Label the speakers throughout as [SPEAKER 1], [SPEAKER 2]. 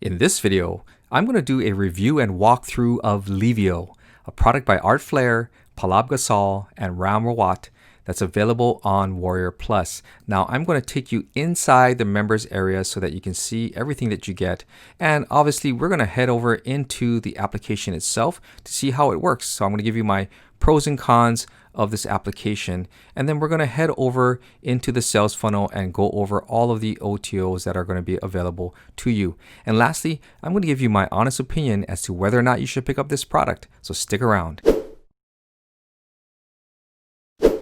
[SPEAKER 1] In this video, I'm going to do a review and walkthrough of Livio, a product by Art Flair, Palab Gasol, and Ram Rawat that's available on Warrior Plus. Now, I'm going to take you inside the members area so that you can see everything that you get. And obviously, we're going to head over into the application itself to see how it works. So I'm going to give you my pros and cons of this application, and then we're going to head over into the sales funnel and go over all of the OTOs that are going to be available to you. And lastly, I'm going to give you my honest opinion as to whether or not you should pick up this product. So stick around.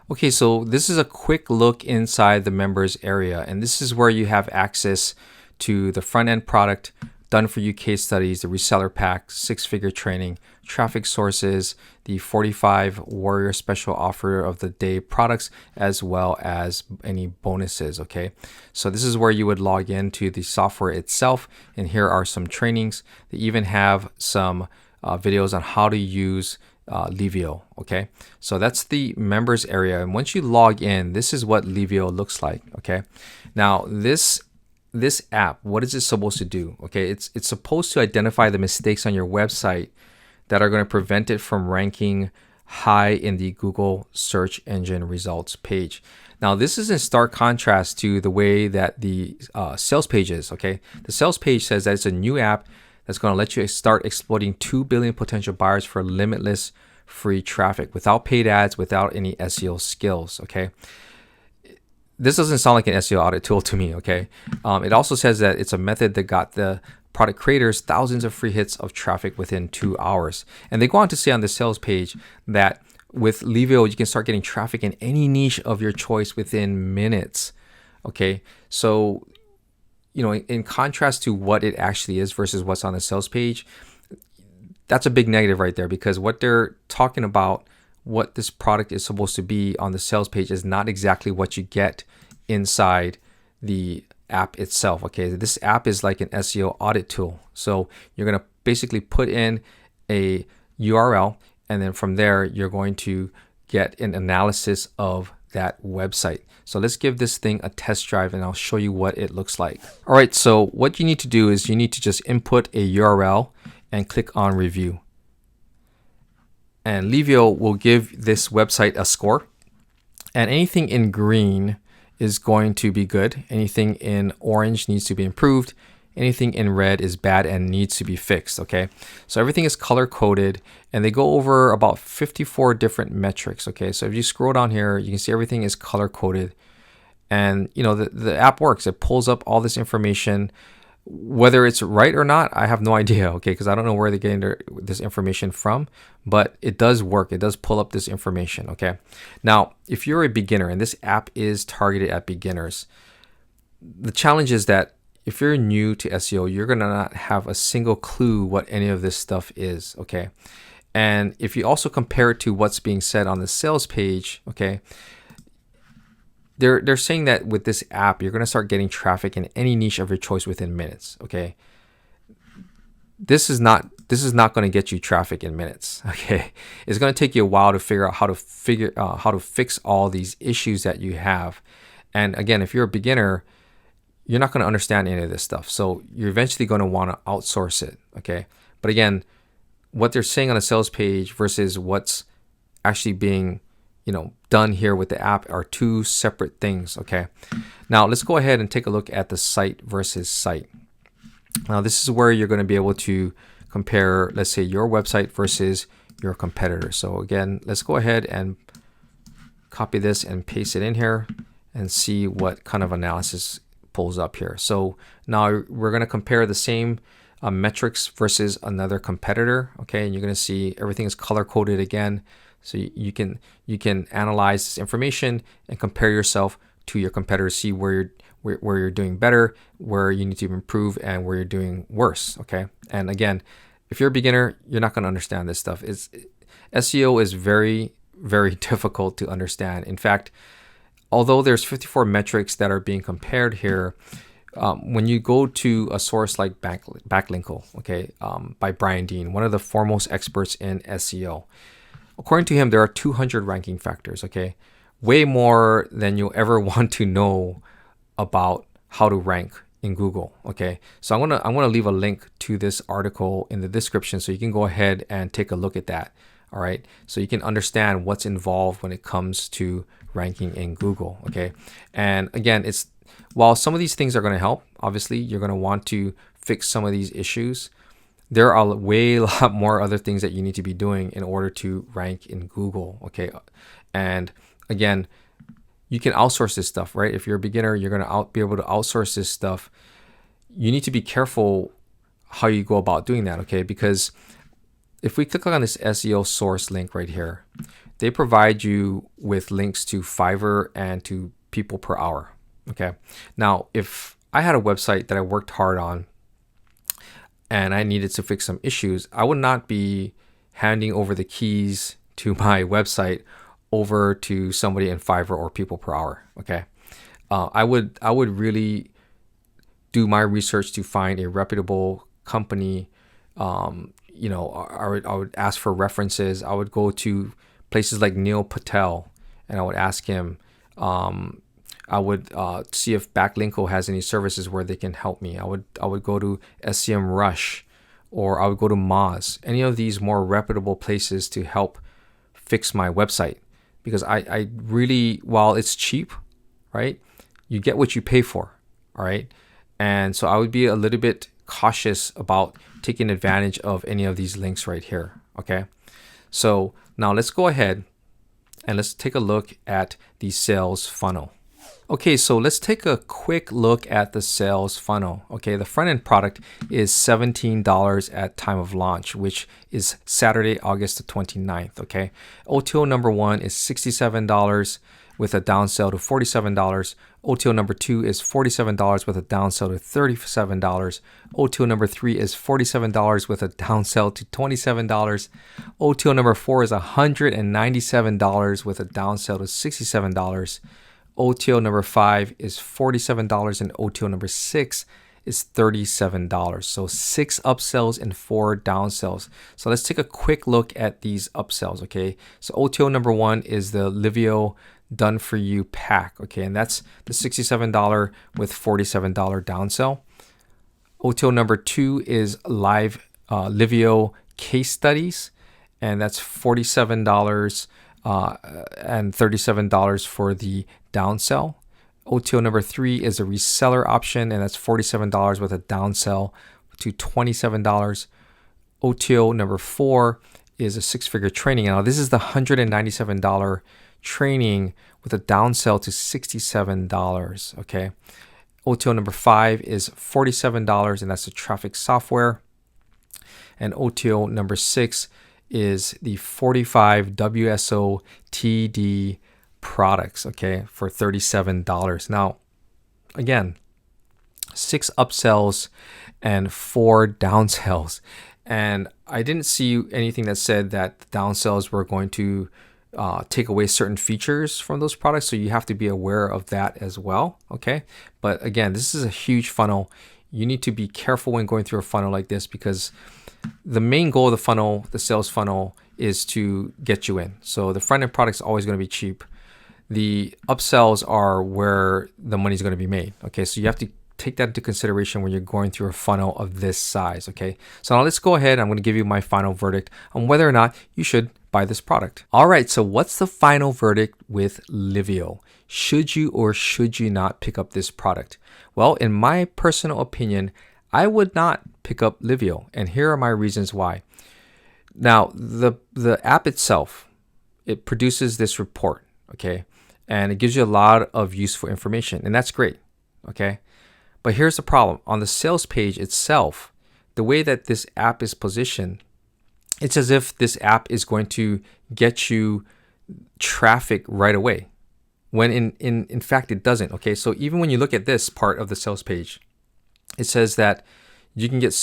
[SPEAKER 1] Okay, so this is a quick look inside the members area, and this is where you have access to the front end product, done for you case studies, the reseller pack, 6-figure training, traffic sources, the 45 Warrior special offer of the day products, as well as any bonuses. Okay, so this is where you would log into the software itself, and here are some trainings. They even have some videos on how to use Livio. Okay, so that's the members area, and once you log in, this is what Livio looks like. Okay, now this app, what is it supposed to do? Okay, it's supposed to identify the mistakes on your website that are going to prevent it from ranking high in the Google search engine results page. Now, this is in stark contrast to the way that the sales page is. Okay, the sales page says that it's a new app that's going to let you start exploiting 2 billion potential buyers for limitless free traffic without paid ads, without any SEO skills. Okay, this doesn't sound like an SEO audit tool to me. Okay, it also says that it's a method that got the product creators thousands of free hits of traffic within 2 hours. And they go on to say on the sales page that with Livio, you can start getting traffic in any niche of your choice within minutes. Okay, so in contrast to what it actually is versus what's on the sales page, that's a big negative right there, because what they're talking about, what this product is supposed to be on the sales page, is not exactly what you get inside the app itself. Okay, this app is like an SEO audit tool. So you're going to basically put in a URL, and then from there you're going to get an analysis of that website. So let's give this thing a test drive, and I'll show you what it looks like. All right, so what you need to do is you need to just input a URL and click on review. And Livio will give this website a score, and anything in green is going to be good. Anything in orange needs to be improved. Anything in red is bad and needs to be fixed. Okay, so everything is color coded, and they go over about 54 different metrics. Okay, so if you scroll down here, you can see everything is color coded, and the app works. It pulls up all this information. Whether it's right or not, I have no idea. Okay, because I don't know where they're getting this information from, but it does work. It does pull up this information. Okay, now if you're a beginner, and this app is targeted at beginners, the challenge is that if you're new to SEO, you're gonna not have a single clue what any of this stuff is. Okay, and if you also compare it to what's being said on the sales page, okay, they're saying that with this app, you're going to start getting traffic in any niche of your choice within minutes. Okay, this is not going to get you traffic in minutes. Okay, it's going to take you a while to figure out how to fix all these issues that you have. And again, if you're a beginner, you're not going to understand any of this stuff, so you're eventually going to want to outsource it. Okay, but again, what they're saying on the sales page versus what's actually being done here with the app are two separate things. Okay, now let's go ahead and take a look at the site versus site. Now this is where you're going to be able to compare, let's say, your website versus your competitor. So again, let's go ahead and copy this and paste it in here and see what kind of analysis pulls up here. So now we're going to compare the same metrics versus another competitor. Okay, and you're going to see everything is color coded again. So you can analyze this information and compare yourself to your competitors, see where you're doing better, where you need to improve, and where you're doing worse. Okay, and again, if you're a beginner, you're not going to understand this stuff. SEO is very, very difficult to understand. In fact, although there's 54 metrics that are being compared here, when you go to a source like Backlinko, okay, by Brian Dean, one of the foremost experts in SEO. According to him, there are 200 ranking factors, okay? Way more than you'll ever want to know about how to rank in Google. Okay, so I'm gonna leave a link to this article in the description so you can go ahead and take a look at that. All right, so you can understand what's involved when it comes to ranking in Google. Okay, and again, it's while some of these things are going to help, obviously you're going to want to fix some of these issues. There are a lot more other things that you need to be doing in order to rank in Google. Okay, and again, you can outsource this stuff, right? If you're a beginner, you're going to be able to outsource this stuff. You need to be careful how you go about doing that, okay? Because if we click on this SEO source link right here, they provide you with links to Fiverr and to people per hour, okay? Now, if I had a website that I worked hard on and I needed to fix some issues, I would not be handing over the keys to my website over to somebody in Fiverr or people per hour, okay? I would really do my research to find a reputable company. You know, I would ask for references. I would go to places like Neil Patel and I would ask him. I would see if Backlinko has any services where they can help me. I would go to SCM Rush, or I would go to Moz, any of these more reputable places to help fix my website. Because I really, while it's cheap, right, you get what you pay for, all right? And so I would be a little bit cautious about taking advantage of any of these links right here, okay? So now let's go ahead and let's take a look at the sales funnel. Okay, so let's take a quick look at the sales funnel. Okay, the front end product is $17 at time of launch, which is Saturday, August the 29th. Okay, OTO number 1 is $67 with a downsell to $47. OTO number 2 is $47 with a downsell to $37. OTO number 3 is $47 with a downsell to $27. OTO number 4 is $197 with a downsell to $67. OTO number 5 is $47 and OTO number 6 is $37. So 6 upsells and 4 downsells. So let's take a quick look at these upsells, okay? So OTO number 1 is the Livio Done For You pack, okay? And that's the $67 with $47 downsell. OTO number 2 is Live Livio Case Studies, and that's $47 and $37 for the downsell. OTO number 3 is a reseller option, and that's $47 with a downsell to $27. OTO number 4 is a 6-figure training. Now this is the $197 training with a downsell to $67. Okay. OTO number 5 is $47, and that's the traffic software. And OTO number 6 is the 45 WSO TD products, okay, for $37. Now, again, 6 upsells and 4 downsells. And I didn't see anything that said that the downsells were going to take away certain features from those products. So you have to be aware of that as well, okay? But again, this is a huge funnel. You need to be careful when going through a funnel like this, because the main goal of the funnel, the sales funnel, is to get you in. So the front end product is always going to be cheap. The upsells are where the money is going to be made. Okay, so you have to take that into consideration when you're going through a funnel of this size. Okay, so now let's go ahead. I'm going to give you my final verdict on whether or not you should buy this product. All right, so what's the final verdict with Livio? Should you or should you not pick up this product? Well, in my personal opinion, I would not pick up Livio, and here are my reasons why. Now, the app itself, it produces this report, okay, and it gives you a lot of useful information, and that's great, okay. But here's the problem: on the sales page itself, the way that this app is positioned, it's as if this app is going to get you traffic right away, when in fact it doesn't. Okay, so even when you look at this part of the sales page, it says that you can get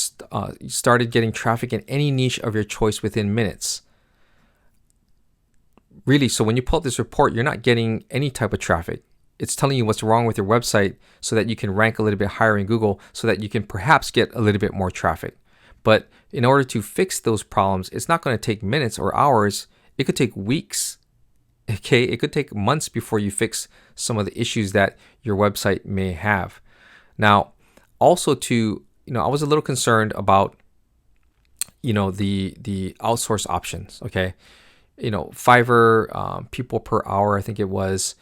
[SPEAKER 1] started getting traffic in any niche of your choice within minutes. Really, so when you pull up this report, you're not getting any type of traffic. It's telling you what's wrong with your website so that you can rank a little bit higher in Google, so that you can perhaps get a little bit more traffic. But in order to fix those problems, it's not going to take minutes or hours. It could take weeks. Okay, it could take months before you fix some of the issues that your website may have. Now, also to, I was a little concerned about, the outsource options. Okay. Fiverr, people per hour, I think it was,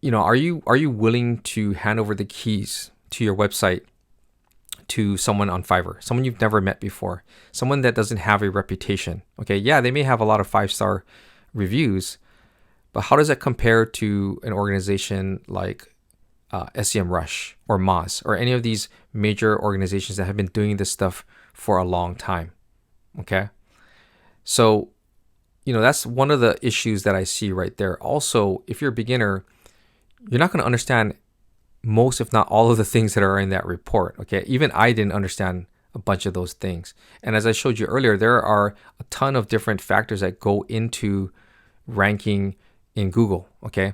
[SPEAKER 1] are you willing to hand over the keys to your website to someone on Fiverr, someone you've never met before, someone that doesn't have a reputation? Okay. Yeah, they may have a lot of 5-star reviews, but how does that compare to an organization like SEMrush or Moz or any of these major organizations that have been doing this stuff for a long time? Okay. So, that's one of the issues that I see right there. Also, if you're a beginner, you're not going to understand most, if not all, of the things that are in that report. Okay. Even I didn't understand a bunch of those things. And as I showed you earlier, there are a ton of different factors that go into ranking in Google. Okay.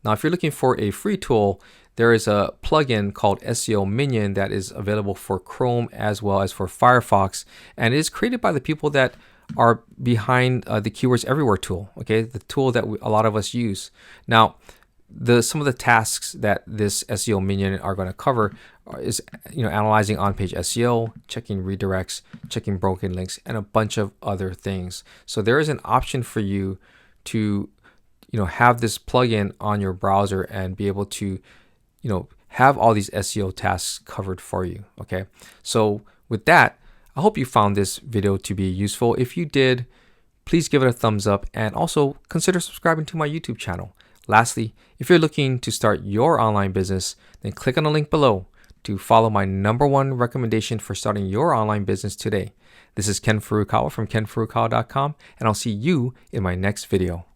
[SPEAKER 1] Now, if you're looking for a free tool, there is a plugin called SEO Minion that is available for Chrome as well as for Firefox. And it is created by the people that are behind the Keywords Everywhere tool. Okay. The tool that a lot of us use. Now, some of the tasks that this SEO Minion are going to cover is, analyzing on-page SEO, checking redirects, checking broken links, and a bunch of other things. So there is an option for you to, have this plugin on your browser and be able to, have all these SEO tasks covered for you. Okay. So with that, I hope you found this video to be useful. If you did, please give it a thumbs up and also consider subscribing to my YouTube channel. Lastly, if you're looking to start your online business, then click on the link below to follow my #1 recommendation for starting your online business today. This is Ken Furukawa from kenfurukawa.com, and I'll see you in my next video.